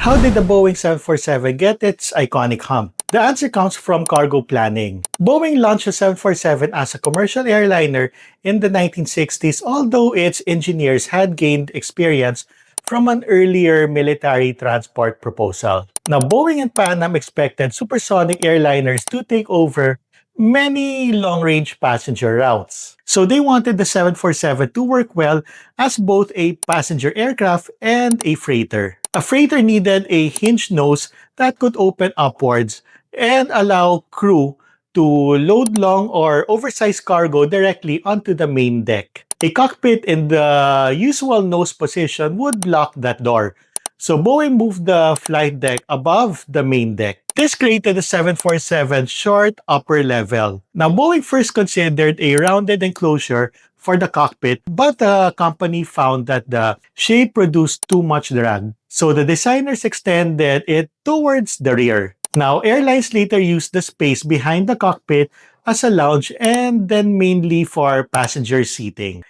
How did the Boeing 747 get its iconic hump? The answer comes from cargo planning. Boeing launched the 747 as a commercial airliner in the 1960s, although its engineers had gained experience from an earlier military transport proposal. Now, Boeing and Pan Am expected supersonic airliners to take over many long-range passenger routes. So they wanted the 747 to work well as both a passenger aircraft and a freighter. A freighter needed a hinged nose that could open upwards and allow crew to load long or oversized cargo directly onto the main deck. A cockpit in the usual nose position would block that door. So Boeing moved the flight deck above the main deck. This created the 747 short upper level. Now, Boeing first considered a rounded enclosure for the cockpit, but the company found that the shape produced too much drag. So the designers extended it towards the rear. Now, airlines later used the space behind the cockpit as a lounge and then mainly for passenger seating.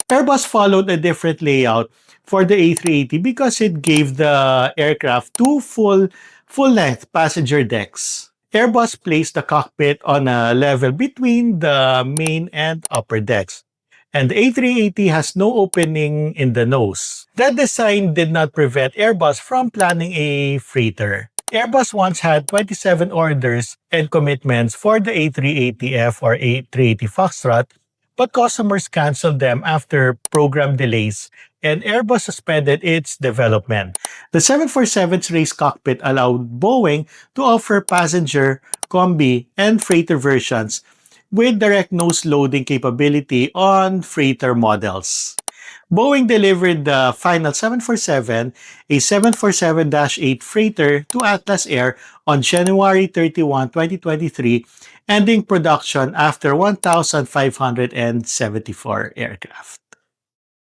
Airbus followed a different layout for the A380 because it gave the aircraft two full-length passenger decks. Airbus placed the cockpit on a level between the main and upper decks, and the A380 has no opening in the nose. That design did not prevent Airbus from planning a freighter. Airbus once had 27 orders and commitments for the A380F or A380 Foxtrot, but customers canceled them after program delays and Airbus suspended its development. The 747's race cockpit allowed Boeing to offer passenger, combi, and freighter versions with direct nose loading capability on freighter models. Boeing delivered the final 747, a 747-8 freighter, to Atlas Air on January 31, 2023, ending production after 1,574 aircraft.